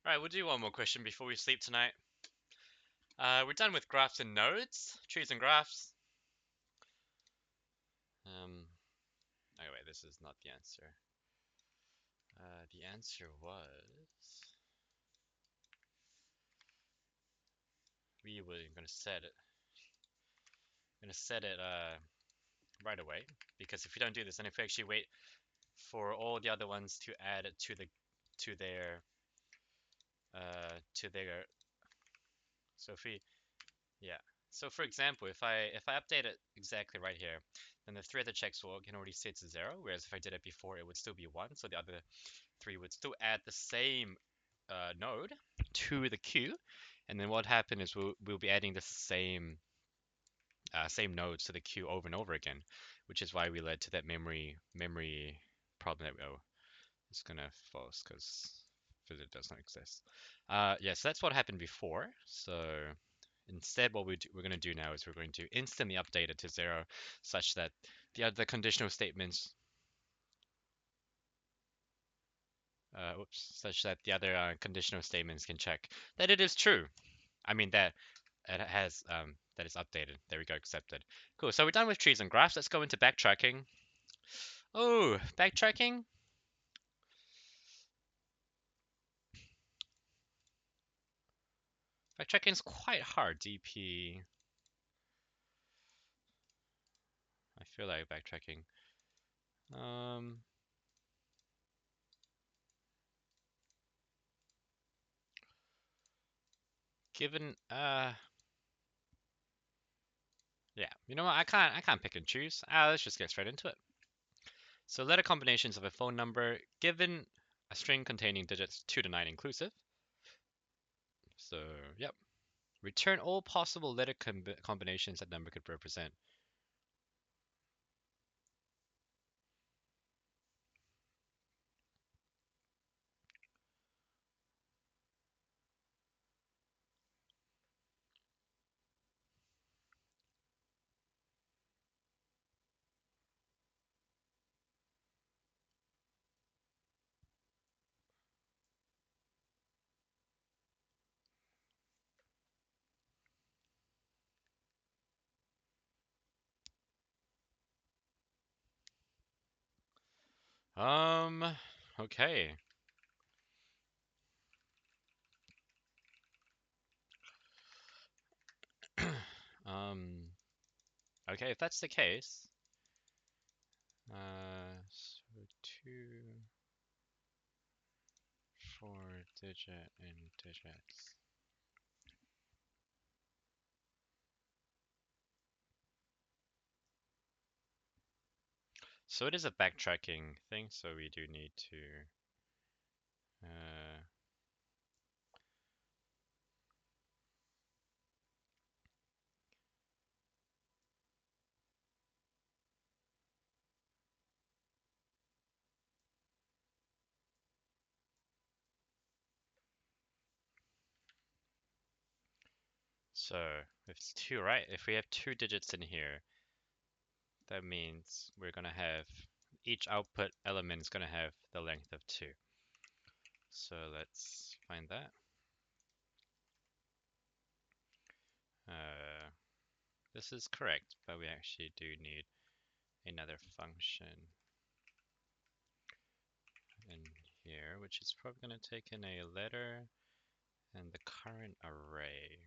Alright, we'll do one more question before we sleep tonight. We're done with graphs and nodes, trees and graphs. Oh wait, this is not the answer. The answer was... We were gonna set it. Right away, because if you don't do this, and if we actually wait for all the other ones to add it to their to their so if we yeah so for example, if I update it exactly right here, then the three other checks can already say it's 0, whereas if I did it before, it would still be 1, so the other three would still add the same node to the queue, and then what happened is we'll be adding the same nodes to the queue over and over again, which is why we led to that memory problem that it's gonna false because it does not exist. Yes, that's what happened before. So instead, what we're going to do now is we're going to instantly update it to 0, such that the other conditional statements, such that the other conditional statements can check that it is true. I mean that it has that is updated. There we go, accepted. Cool. So we're done with trees and graphs. Let's go into backtracking. Oh, backtracking. Backtracking is quite hard. DP. I feel like backtracking. Um, given yeah, you know what? I can't pick and choose. Let's just get straight into it. So letter combinations of a phone number given a string containing digits 2 to 9 inclusive. So yep. Return all possible letter combinations that number could represent. Okay. um, okay, if that's the case, so 2, 4 digit and digits. So it is a backtracking thing, so we do need to uh, so if it's 2, right? If we have 2 digits in here, that means we're gonna have each output element is gonna have the length of 2. So let's find that. Uh, this is correct, but we actually do need another function in here, which is probably gonna take in a letter and the current array.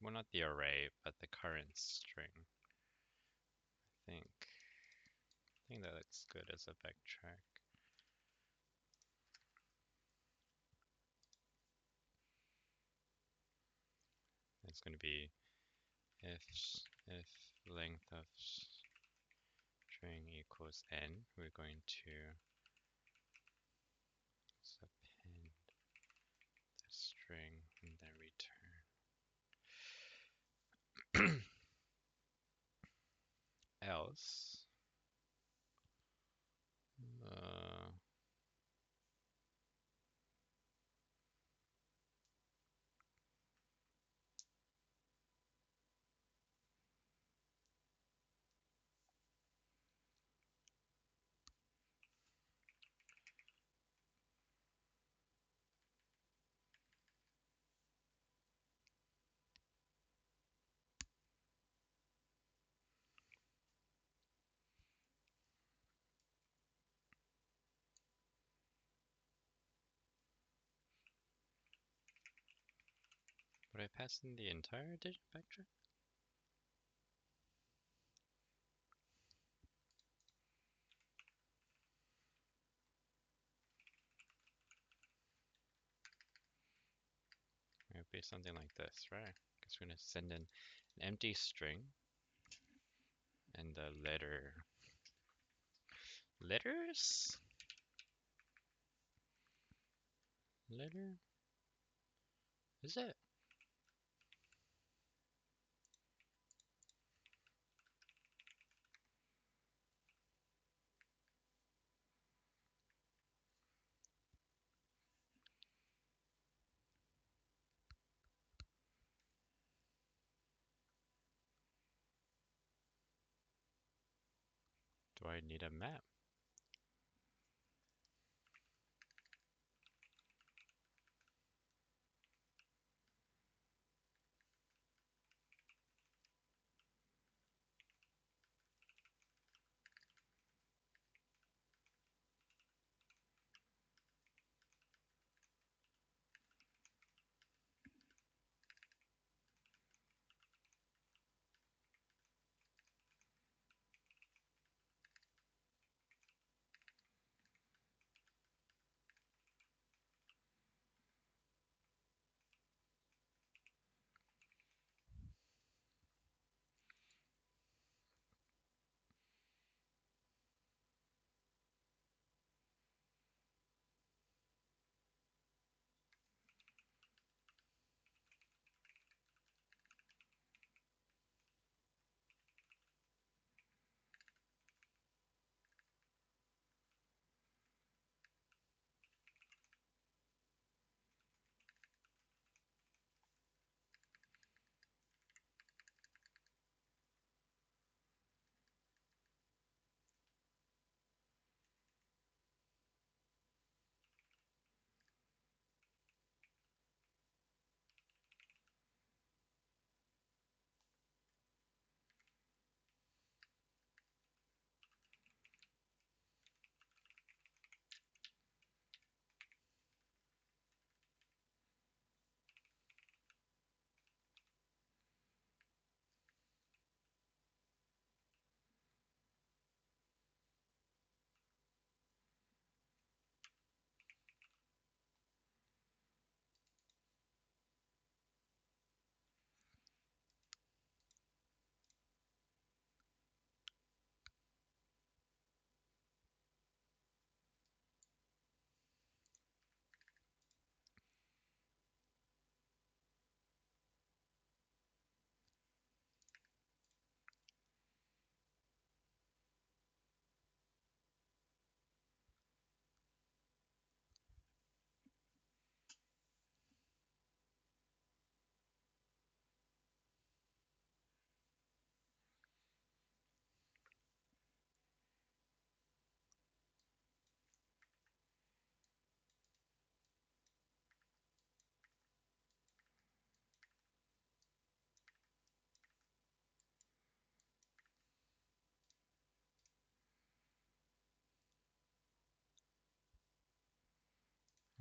Well, not the array, but the current string. I think that looks good as a backtrack. It's going to be if length of string equals n, we're going to append the string and then return. Else, uh, Would I pass in the entire digit vector? It would be something like this, right? Because we're going to send in an empty string and the letters? Letter? Is it? Do I need a map?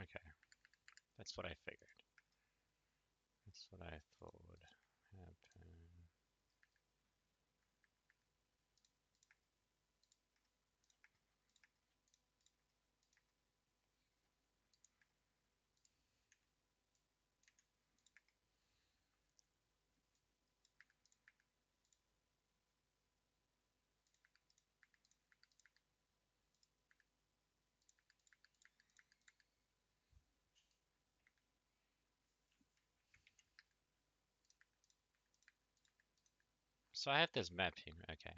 Okay, that's what I figured. That's what I thought would happen. So I have this map here. Okay.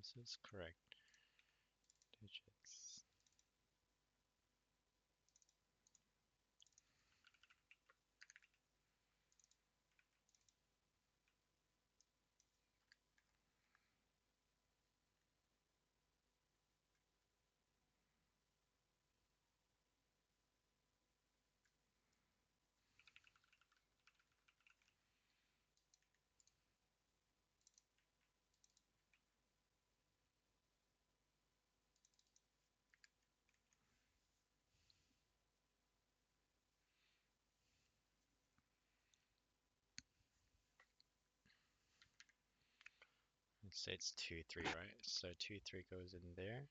This is correct. Digits. Let's say it's 2, 3, right? So 2, 3 goes in there.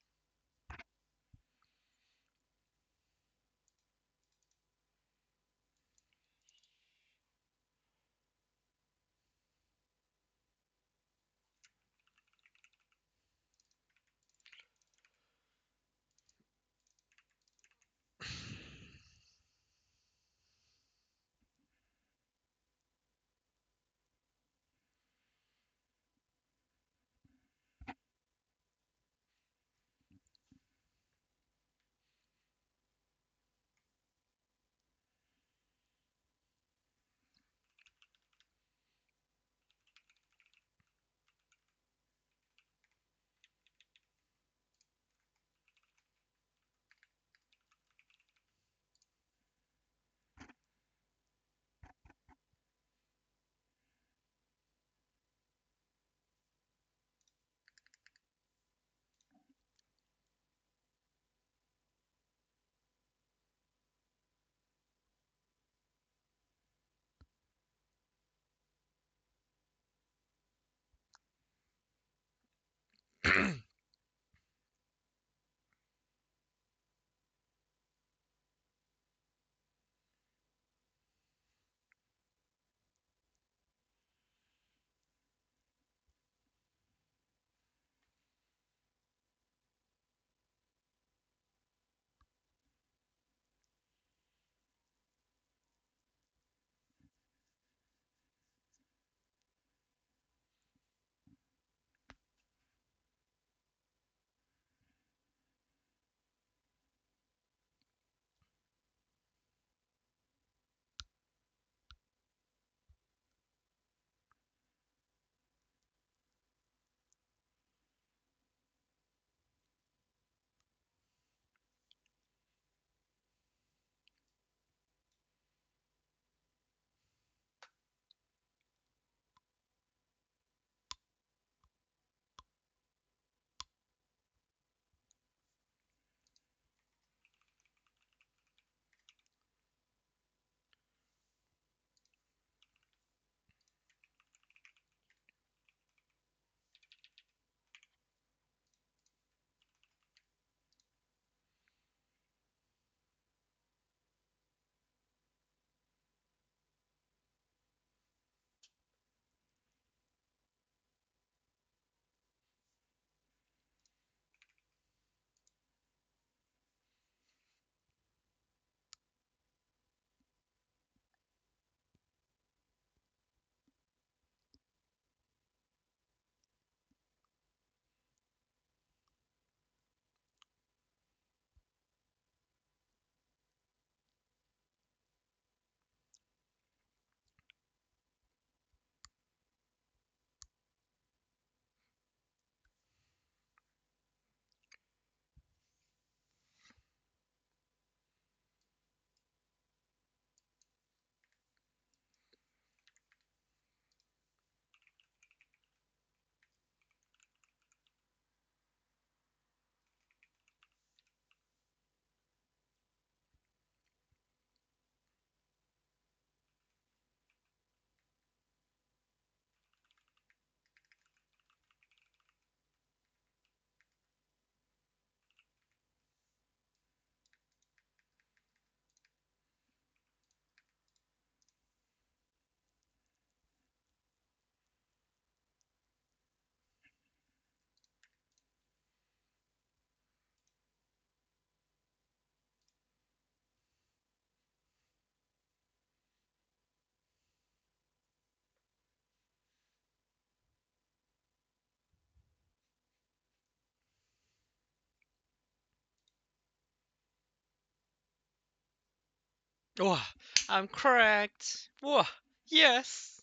Oh, I'm correct. Whoa, yes.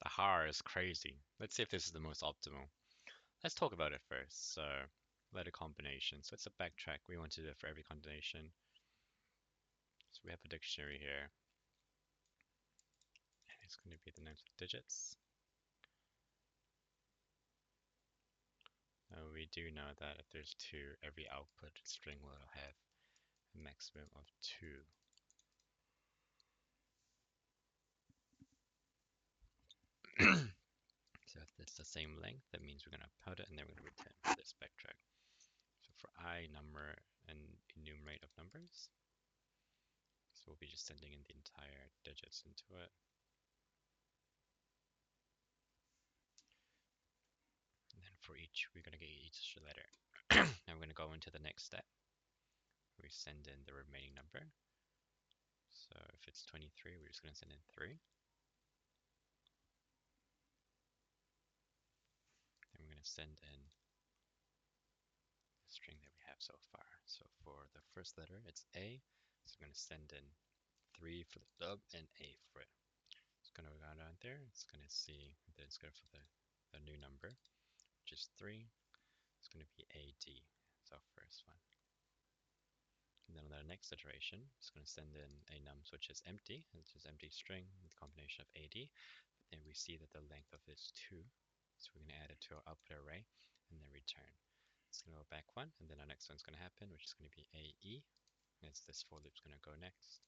The har is crazy. Let's see if this is the most optimal. Let's talk about it first. So, letter combination. So it's a backtrack. We want to do it for every combination. So we have a dictionary here. And it's going to be the names of digits. We do know that if there's two, every output string will have a maximum of two. So if it's the same length, that means we're going to put it and then we're going to return this backtrack. So for I number and enumerate of numbers, so we'll be just sending in the entire digits into it. And then for each, we're going to get each letter. Now we're going to go into the next step. We send in the remaining number. So if it's 23, we're just going to send in 3. Then we're going to send in the string that we have so far. So for the first letter, it's A. So I'm going to send in 3 for the dub and A for it. It's going to go down there. It's going to see that it's going for the new number, which is 3. It's going to be AD. It's our first one. And then on the next iteration, it's going to send in a num which is empty, which is empty string with a combination of AD. Then we see that the length of it is 2. So we're going to add it to our output array and then return. It's going to go back one, and then our next one's going to happen, which is going to be AE. As this for loop's going to go next.